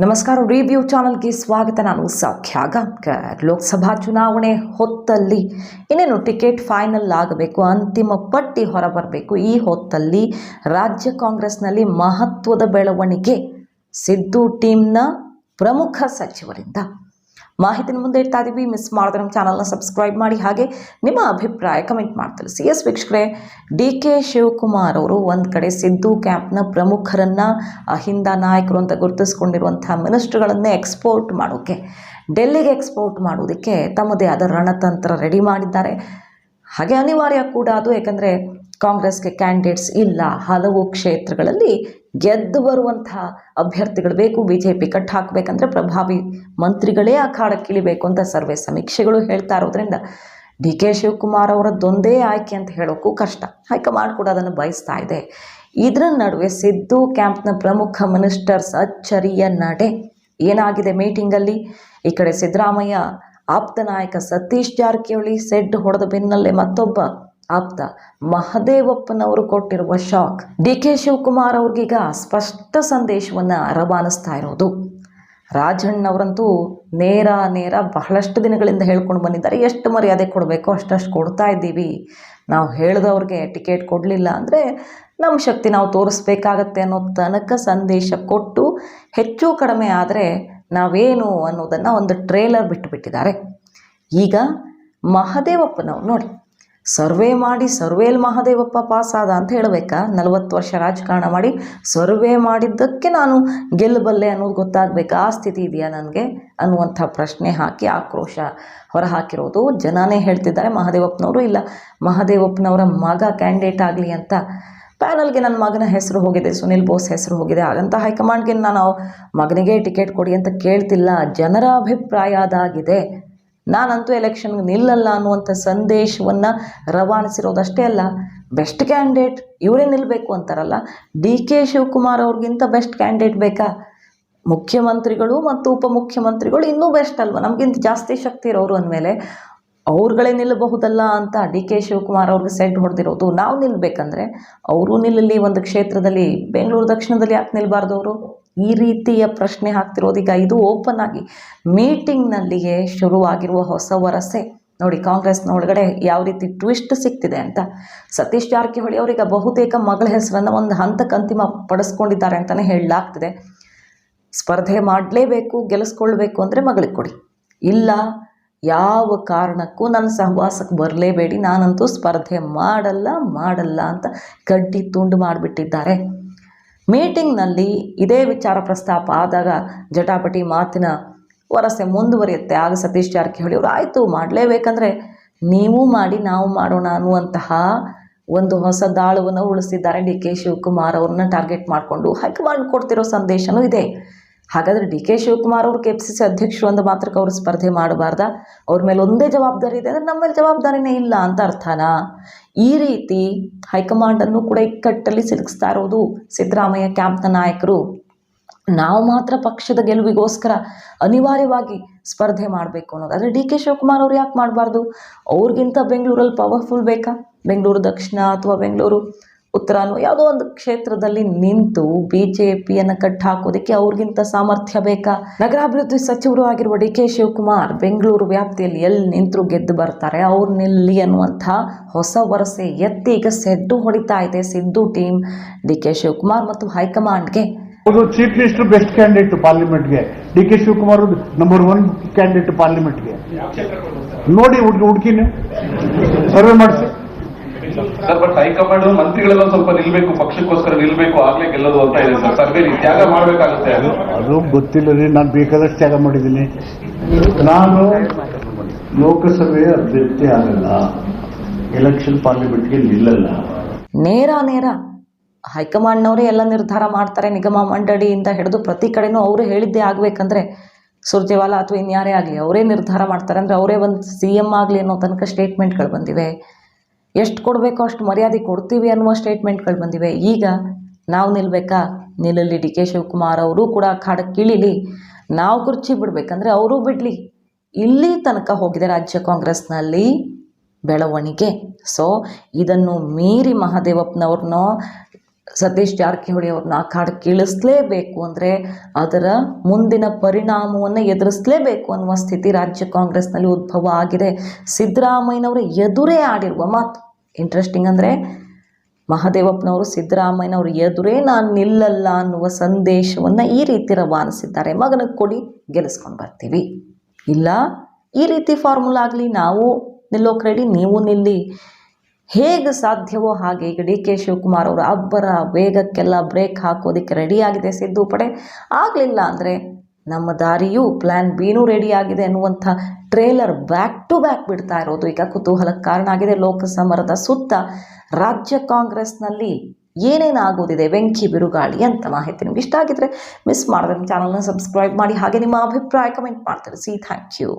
ನಮಸ್ಕಾರ. ರಿವ್ಯೂ ಚಾನಲ್ಗೆ ಸ್ವಾಗತ. ನಾನು ಸೌಖ್ಯ ಗಾಂವ್ಕರ್. ಲೋಕಸಭಾ ಚುನಾವಣೆ ಹೊತ್ತಲ್ಲಿ ಇನ್ನೇನು ಟಿಕೆಟ್ ಫೈನಲ್ ಆಗಬೇಕು, ಅಂತಿಮ ಪಟ್ಟಿ ಹೊರಬರಬೇಕು. ಈ ಹೊತ್ತಲ್ಲಿ ರಾಜ್ಯ ಕಾಂಗ್ರೆಸ್ನಲ್ಲಿ ಮಹತ್ವದ ಬೆಳವಣಿಗೆ. ಸಿದ್ದು ಟೀಮ್ನ ಪ್ರಮುಖ ಸಚಿವರಿಂದ ಮಾಹಿತಿನ ಮುಂದೆ ಇಡ್ತಾ ಇದ್ದೀವಿ. ಮಿಸ್ ಮಾಡಿದ್ರೆ ನಮ್ಮ ಚಾನಲ್ನ ಸಬ್ಸ್ಕ್ರೈಬ್ ಮಾಡಿ, ಹಾಗೆ ನಿಮ್ಮ ಅಭಿಪ್ರಾಯ ಕಮೆಂಟ್ ಮಾಡಿ ತಿಳಿಸಿ. ಎಸ್ ವೀಕ್ಷಕರೇ, ಡಿ.ಕೆ. ಶಿವಕುಮಾರ್ ಅವರು ಒಂದು ಕಡೆ ಸಿದ್ದು ಕ್ಯಾಂಪ್ನ ಪ್ರಮುಖರನ್ನು, ಅಹಿಂದ ನಾಯಕರು ಅಂತ ಗುರುತಿಸ್ಕೊಂಡಿರುವಂಥ ಮಿನಿಸ್ಟ್ರುಗಳನ್ನೇ ಎಕ್ಸ್ಪೋರ್ಟ್ ಮಾಡೋಕ್ಕೆ, ಡೆಲ್ಲಿಗೆ ಎಕ್ಸ್ಪೋರ್ಟ್ ಮಾಡೋದಕ್ಕೆ ತಮ್ಮದೇ ಆದ ರಣತಂತ್ರ ರೆಡಿ ಮಾಡಿದ್ದಾರೆ. ಹಾಗೆ ಅನಿವಾರ್ಯ ಕೂಡ ಅದು, ಯಾಕಂದರೆ ಕಾಂಗ್ರೆಸ್ಗೆ ಕ್ಯಾಂಡಿಡೇಟ್ಸ್ ಇಲ್ಲ. ಹಲವು ಕ್ಷೇತ್ರಗಳಲ್ಲಿ ಗೆದ್ದು ಬರುವಂತಹ ಅಭ್ಯರ್ಥಿಗಳು ಬೇಕು. BJP ಕಟ್ ಹಾಕಬೇಕಂದ್ರೆ ಪ್ರಭಾವಿ ಮಂತ್ರಿಗಳೇ ಅಖಾಡಕ್ಕಿಳಿಬೇಕು ಅಂತ ಸರ್ವೆ ಸಮೀಕ್ಷೆಗಳು ಹೇಳ್ತಾ ಇರೋದ್ರಿಂದ ಡಿ.ಕೆ. ಶಿವಕುಮಾರ್ ಅವರದ್ದೊಂದೇ ಆಯ್ಕೆ ಅಂತ ಹೇಳೋಕ್ಕೂ ಕಷ್ಟ. ಹೈಕಮಾಂಡ್ ಕೂಡ ಅದನ್ನು ಬಯಸ್ತಾ ಇದೆ. ಇದರ ನಡುವೆ ಸಿದ್ದು ಕ್ಯಾಂಪ್ನ ಪ್ರಮುಖ ಮಿನಿಸ್ಟರ್ಸ್ ಅಚ್ಚರಿಯ ನಡೆ ಏನಾಗಿದೆ ಮೀಟಿಂಗಲ್ಲಿ. ಈ ಕಡೆ ಸಿದ್ದರಾಮಯ್ಯ ಆಪ್ತ ನಾಯಕ ಸತೀಶ್ ಜಾರಕಿಹೊಳಿ ಸೆಡ್ ಹೊಡೆದ ಬೆನ್ನಲ್ಲೇ ಮತ್ತೊಬ್ಬ ಆಪ್ತ ಮಹದೇವಪ್ಪನವರು ಕೊಟ್ಟಿರುವ ಶಾಕ್. ಡಿ.ಕೆ. ಶಿವಕುಮಾರ್ ಅವ್ರಿಗೀಗ ಸ್ಪಷ್ಟ ಸಂದೇಶವನ್ನು ರವಾನಿಸ್ತಾ ಇರೋದು. ರಾಜಣ್ಣವರಂತೂ ನೇರ ಬಹಳಷ್ಟು ದಿನಗಳಿಂದ ಹೇಳ್ಕೊಂಡು ಬಂದಿದ್ದಾರೆ. ಎಷ್ಟು ಮರ್ಯಾದೆ ಕೊಡಬೇಕೋ ಅಷ್ಟಷ್ಟು ಕೊಡ್ತಾ ಇದ್ದೀವಿ. ನಾವು ಹೇಳಿದವ್ರಿಗೆ ಟಿಕೆಟ್ ಕೊಡಲಿಲ್ಲ ಅಂದರೆ ನಮ್ಮ ಶಕ್ತಿ ನಾವು ತೋರಿಸ್ಬೇಕಾಗತ್ತೆ ಅನ್ನೋ ತನಕ ಸಂದೇಶ ಕೊಟ್ಟು, ಹೆಚ್ಚು ಕಡಿಮೆ ಆದರೆ ನಾವೇನು ಅನ್ನೋದನ್ನು ಒಂದು ಟ್ರೇಲರ್ ಬಿಟ್ಟುಬಿಟ್ಟಿದ್ದಾರೆ. ಈಗ ಮಹದೇವಪ್ಪನವ್ರು ನೋಡಿ, ಸರ್ವೇಲಿ ಮಹದೇವಪ್ಪ ಪಾಸಾದ ಅಂತ ಹೇಳಬೇಕಾ? 40 ವರ್ಷ ರಾಜಕಾರಣ ಮಾಡಿ ಸರ್ವೆ ಮಾಡಿದ್ದಕ್ಕೆ ನಾನು ಗೆಲ್ಲಬಲ್ಲೆ ಅನ್ನೋದು ಗೊತ್ತಾಗಬೇಕಾ? ಆ ಸ್ಥಿತಿ ಇದೆಯಾ ನನಗೆ ಅನ್ನುವಂಥ ಪ್ರಶ್ನೆ ಹಾಕಿ ಆಕ್ರೋಶ ಹೊರಹಾಕಿರೋದು ಜನನೇ ಹೇಳ್ತಿದ್ದಾರೆ. ಮಹದೇವಪ್ಪನವರು ಇಲ್ಲ, ಮಹದೇವಪ್ಪನವರ ಮಗ ಕ್ಯಾಂಡಿಡೇಟ್ ಆಗಲಿ ಅಂತ ಪ್ಯಾನಲ್ಗೆ ನನ್ನ ಮಗನ ಹೆಸರು ಹೋಗಿದೆ, ಸುನಿಲ್ ಬೋಸ್ ಹೆಸರು ಹೋಗಿದೆ. ಹಾಗಂತ ಹೈಕಮಾಂಡ್ಗೆ ನಾನು ಮಗನಿಗೆ ಟಿಕೆಟ್ ಕೊಡಿ ಅಂತ ಕೇಳ್ತಿಲ್ಲ. ಜನರ ಅಭಿಪ್ರಾಯ ಅದಾಗಿದೆ. ನಾನಂತೂ ಎಲೆಕ್ಷನ್ಗೆ ನಿಲ್ಲಲ್ಲ ಅನ್ನುವಂಥ ಸಂದೇಶವನ್ನು ರವಾನಿಸಿರೋದಷ್ಟೇ ಅಲ್ಲ, ಬೆಸ್ಟ್ ಕ್ಯಾಂಡಿಡೇಟ್ ಇವರೇ ನಿಲ್ಲಬೇಕು ಅಂತಾರಲ್ಲ, ಡಿ.ಕೆ. ಶಿವಕುಮಾರ್ ಅವ್ರಿಗಿಂತ ಬೆಸ್ಟ್ ಕ್ಯಾಂಡಿಡೇಟ್ ಬೇಕಾ? ಮುಖ್ಯಮಂತ್ರಿಗಳು ಮತ್ತು ಉಪಮುಖ್ಯಮಂತ್ರಿಗಳು ಇನ್ನೂ ಬೆಸ್ಟ್ ಅಲ್ವ, ನಮಗಿಂತ ಜಾಸ್ತಿ ಶಕ್ತಿ ಇರೋರು ಅಂದಮೇಲೆ ಅವ್ರುಗಳೇ ನಿಲ್ಲಬಹುದಲ್ಲ ಅಂತ ಡಿ.ಕೆ. ಶಿವಕುಮಾರ್ ಅವ್ರಿಗೆ ಸೆಡ್ ಹೊಡೆದಿರೋದು. ನಾವು ನಿಲ್ಲಬೇಕಂದ್ರೆ ಅವರು ನಿಲ್ಲಲಿ ಒಂದು ಕ್ಷೇತ್ರದಲ್ಲಿ. ಬೆಂಗಳೂರು ದಕ್ಷಿಣದಲ್ಲಿ ಯಾಕೆ ನಿಲ್ಲಬಾರ್ದು ಅವರು? ಈ ರೀತಿಯ ಪ್ರಶ್ನೆ ಹಾಕ್ತಿರೋದೀಗ. ಇದು ಓಪನ್ ಆಗಿ ಮೀಟಿಂಗ್ನಲ್ಲಿಯೇ ಶುರುವಾಗಿರುವ ಹೊಸ ವರಸೆ ನೋಡಿ. ಕಾಂಗ್ರೆಸ್ನ ಒಳಗಡೆ ಯಾವ ರೀತಿ ಟ್ವಿಸ್ಟ್ ಸಿಗ್ತಿದೆ ಅಂತ. ಸತೀಶ್ ಜಾರಕಿಹೊಳಿ ಅವರೀಗ ಬಹುತೇಕ ಮಗಳ ಹೆಸರನ್ನು ಒಂದು ಹಂತಕ್ಕೆ ಅಂತಿಮ ಪಡಿಸ್ಕೊಂಡಿದ್ದಾರೆ ಅಂತಲೇ ಹೇಳಲಾಗ್ತಿದೆ. ಸ್ಪರ್ಧೆ ಮಾಡಲೇಬೇಕು, ಗೆಲ್ಲಿಸ್ಕೊಳ್ಬೇಕು ಅಂದರೆ ಮಗಳಿಗೆ ಕೊಡಿ, ಇಲ್ಲ ಯಾವ ಕಾರಣಕ್ಕೂ ನನ್ನ ಸಹವಾಸಕ್ಕೆ ಬರಲೇಬೇಡಿ, ನಾನಂತೂ ಸ್ಪರ್ಧೆ ಮಾಡಲ್ಲ ಅಂತ ಕಡ್ಡಿ ತುಂಡು ಮಾಡಿಬಿಟ್ಟಿದ್ದಾರೆ. ಮೀಟಿಂಗ್ನಲ್ಲಿ ಇದೇ ವಿಚಾರ ಪ್ರಸ್ತಾಪ ಆದಾಗ ಜಟಾಪಟಿ ಮಾತಿನ ವರಸೆ ಮುಂದುವರಿಯುತ್ತೆ. ಆಗ ಸತೀಶ್ ಜಾರಕಿಹೊಳಿ ಅವರು ಆಯಿತು ಮಾಡಲೇಬೇಕಂದ್ರೆ ನೀವು ಮಾಡಿ ನಾವು ಮಾಡೋಣ ಅನ್ನುವಂತಹ ಒಂದು ಹೊಸ ದಾಳವನ್ನು ಉಳಿಸಿದ್ದಾರೆ. ಡಿ.ಕೆ. ಶಿವಕುಮಾರ್ ಅವ್ರನ್ನ ಟಾರ್ಗೆಟ್ ಮಾಡಿಕೊಂಡು ಹೈಕಮಾಂಡ್ ಕೊಡ್ತಿರೋ ಸಂದೇಶನೂ ಇದೆ. ಹಾಗಾದರೆ ಡಿ.ಕೆ. ಶಿವಕುಮಾರ್ ಅವರು KPCC ಅಧ್ಯಕ್ಷರು ಅಂದ ಮಾತ್ರಕ್ಕೆ ಅವರು ಸ್ಪರ್ಧೆ ಮಾಡಬಾರ್ದಾ? ಅವ್ರ ಮೇಲೆ ಒಂದೇ ಜವಾಬ್ದಾರಿ ಇದೆ ಅಂದರೆ ನಮ್ಮ ಮೇಲೆ ಜವಾಬ್ದಾರಿನೇ ಇಲ್ಲ ಅಂತ ಅರ್ಥನಾ? ಈ ರೀತಿ ಹೈಕಮಾಂಡನ್ನು ಕೂಡ ಇಕ್ಕಟ್ಟಲ್ಲಿ ಸಿಲುಕಿಸ್ತಾ ಇರೋದು ಸಿದ್ದರಾಮಯ್ಯ ಕ್ಯಾಂಪ್ನ ನಾಯಕರು. ನಾವು ಮಾತ್ರ ಪಕ್ಷದ ಗೆಲುವಿಗೋಸ್ಕರ ಅನಿವಾರ್ಯವಾಗಿ ಸ್ಪರ್ಧೆ ಮಾಡಬೇಕು ಅನ್ನೋದಾದರೆ ಡಿ.ಕೆ. ಶಿವಕುಮಾರ್ ಅವರು ಯಾಕೆ ಮಾಡಬಾರ್ದು? ಅವ್ರಿಗಿಂತ ಬೆಂಗಳೂರಲ್ಲಿ ಪವರ್ಫುಲ್ ಬೇಕಾ? ಬೆಂಗಳೂರು ದಕ್ಷಿಣ ಅಥವಾ ಬೆಂಗಳೂರು ಉತ್ತರನೋ ಯಾವುದೋ ಒಂದು ಕ್ಷೇತ್ರದಲ್ಲಿ ನಿಂತು BJPಯನ್ನು ಕಟ್ ಹಾಕೋದಕ್ಕೆ ಅವ್ರಿಗಿಂತ ಸಾಮರ್ಥ್ಯ ಬೇಕಾ? ನಗರಾಭಿವೃದ್ಧಿ ಸಚಿವರು ಆಗಿರುವ ಡಿ.ಕೆ. ಶಿವಕುಮಾರ್ ಬೆಂಗಳೂರು ವ್ಯಾಪ್ತಿಯಲ್ಲಿ ಎಲ್ಲಿ ನಿಂತರೂ ಗೆದ್ದು ಬರ್ತಾರೆ, ಅವ್ರು ನಿಲ್ಲಿ ಅನ್ನುವಂಥ ಹೊಸ ವರಸೆ ಎತ್ತಿ ಈಗ ಸೆಡ್ಡು ಹೊಡಿತಾ ಇದೆ ಸಿದ್ದು ಟೀಮ್ ಡಿ.ಕೆ. ಶಿವಕುಮಾರ್ ಮತ್ತು ಹೈಕಮಾಂಡ್ಗೆ. ಚೀಫ್ ಮಿನಿಸ್ಟರ್ ಬೆಸ್ಟ್ ಕ್ಯಾಂಡಿಡೇಟ್ ಪಾರ್ಲಿಮೆಂಟ್ಗೆ, ಡಿ.ಕೆ. ಶಿವಕುಮಾರ್ ನಂಬರ್ 1 ಕ್ಯಾಂಡಿಡೇಟ್ ಪಾರ್ಲಿಮೆಂಟ್ಗೆ. ನೋಡಿ ಹುಡುಕಿನೇ ಸರ್ವೆ ಮಾಡಿಸಿ ಸರ್. ಬಟ್ ಹೈಕಮಾಂಡ್ ಮಂತ್ರಿಗಳೆಲ್ಲ ಸ್ವಲ್ಪ ನಿಲ್ಬೇಕು, ಪಕ್ಷಕ್ಕೋಸ್ಕರ ನಿಲ್ಬೇಕು, ಆಗ್ಲೇ ಗೆಲ್ಲೋದು ಅಂತ ಇದೆ ಸರ್. ಸರ್ವೆ ತ್ಯಾಗ ಮಾಡಬೇಕಾಗುತ್ತೆ. ಅದು ಗೊತ್ತಿಲ್ಲ ರೀ, ನಾನು ಬೇಕಾದಷ್ಟು ತ್ಯಾಗ ಮಾಡಿದ್ದೀನಿ. ನಾನು ಲೋಕಸಭೆಯ ಅಭ್ಯರ್ಥಿ ಆಗಲ್ಲ, ಎಲೆಕ್ಷನ್ ಪಾರ್ಲಿಮೆಂಟ್ಗೆ ನಿಲ್ಲಲ್ಲ. ನೇರ ಹೈಕಮಾಂಡ್ನವರೇ ಎಲ್ಲ ನಿರ್ಧಾರ ಮಾಡ್ತಾರೆ. ನಿಗಮ ಮಂಡಳಿಯಿಂದ ಹಿಡಿದು ಪ್ರತಿ ಕಡೆನೂ ಅವರೇ ಹೇಳಿದ್ದೇ ಆಗಬೇಕಂದ್ರೆ ಸುರ್ಜೇವಾಲಾ ಅಥವಾ ಇನ್ಯಾರೇ ಆಗಲಿ ಅವರೇ ನಿರ್ಧಾರ ಮಾಡ್ತಾರೆ. ಅಂದರೆ ಅವರೇ ಒಂದು CM ಆಗಲಿ ಅನ್ನೋ ತನಕ ಸ್ಟೇಟ್ಮೆಂಟ್ಗಳು ಬಂದಿವೆ. ಎಷ್ಟು ಕೊಡಬೇಕೋ ಅಷ್ಟು ಮರ್ಯಾದೆ ಕೊಡ್ತೀವಿ ಅನ್ನುವ ಸ್ಟೇಟ್ಮೆಂಟ್ಗಳು ಬಂದಿವೆ. ಈಗ ನಾವು ನಿಲ್ಲಬೇಕಾ? ನಿಲ್ಲಲಿ, ಡಿ.ಕೆ. ಶಿವಕುಮಾರ್ ಅವರು ಕೂಡ ಅಖಾಡಕ್ಕಿಳಿಲಿ, ನಾವು ಕುರ್ಚಿ ಬಿಡಬೇಕಂದ್ರೆ ಅವರು ಬಿಡಲಿ. ಇಲ್ಲಿ ತನಕ ಹೋಗಿದೆ ರಾಜ್ಯ ಕಾಂಗ್ರೆಸ್ನಲ್ಲಿ ಬೆಳವಣಿಗೆ. ಸೊ ಇದನ್ನು ಮೀರಿ ಮಹದೇವಪ್ಪನವ್ರನ್ನೋ ಸತೀಶ್ ಜಾರಕಿಹೊಳಿ ಅವ್ರನ್ನ ಅಖಾಡಕ್ಕೆ ಇಳಿಸಲೇಬೇಕು ಅಂದರೆ ಅದರ ಮುಂದಿನ ಪರಿಣಾಮವನ್ನು ಎದುರಿಸಲೇಬೇಕು ಅನ್ನುವ ಸ್ಥಿತಿ ರಾಜ್ಯ ಕಾಂಗ್ರೆಸ್ನಲ್ಲಿ ಉದ್ಭವ ಆಗಿದೆ. ಸಿದ್ದರಾಮಯ್ಯನವರ ಎದುರೇ ಆಡಿರುವ ಮಾತು ಇಂಟ್ರೆಸ್ಟಿಂಗ್. ಅಂದರೆ ಮಹದೇವಪ್ಪನವರು ಸಿದ್ದರಾಮಯ್ಯನವರು ಎದುರೇ ನಾನು ನಿಲ್ಲಲ್ಲ ಅನ್ನುವ ಸಂದೇಶವನ್ನು ಈ ರೀತಿ ರವಾನಿಸಿದ್ದಾರೆ. ಮಗನಿಗೆ ಕೊಡಿ, ಗೆಲ್ಲಿಸ್ಕೊಂಡು ಬರ್ತೀವಿ. ಇಲ್ಲ, ಈ ರೀತಿ ಫಾರ್ಮುಲಾ ಆಗಲಿ, ನಾವು ನಿಲ್ಲೋಕೆ ರೆಡಿ, ನೀವು ನಿಲ್ಲಿ. ಹೇಗೆ ಸಾಧ್ಯವೋ ಹಾಗೆ ಈಗ ಡಿ ಕೆ ಶಿವಕುಮಾರ್ ಅವರು ಅಬ್ಬರ ವೇಗಕ್ಕೆಲ್ಲ ಬ್ರೇಕ್ ಹಾಕೋದಕ್ಕೆ ರೆಡಿಯಾಗಿದೆ ಸಿದ್ದು ಪಡೆ. ಆಗಲಿಲ್ಲ ಅಂದರೆ ನಮ್ಮ ದಾರಿಯೂ ಪ್ಲ್ಯಾನ್ ಬಿನೂ ರೆಡಿಯಾಗಿದೆ ಅನ್ನುವಂಥ ಟ್ರೇಲರ್ ಬ್ಯಾಕ್ ಟು ಬ್ಯಾಕ್ ಬಿಡ್ತಾ ಇರೋದು ಈಗ ಕುತೂಹಲಕ್ಕೆ ಕಾರಣ ಆಗಿದೆ. ಲೋಕಸಮರದ ಸುತ್ತ ರಾಜ್ಯ ಕಾಂಗ್ರೆಸ್ನಲ್ಲಿ ಏನೇನಾಗೋದಿದೆ, ಬೆಂಕಿ ಬಿರುಗಾಳಿ ಅಂತ ಮಾಹಿತಿ ನಿಮ್ಗೆ ಇಷ್ಟ ಆಗಿದ್ರೆ ಮಿಸ್ ಮಾಡಿದ್ರೆ ನಿಮ್ಮ ಚಾನಲ್ನ ಸಬ್ಸ್ಕ್ರೈಬ್ ಮಾಡಿ. ಹಾಗೆ ನಿಮ್ಮ ಅಭಿಪ್ರಾಯ ಕಮೆಂಟ್ ಮಾಡ್ತಾರೆ. Thank you.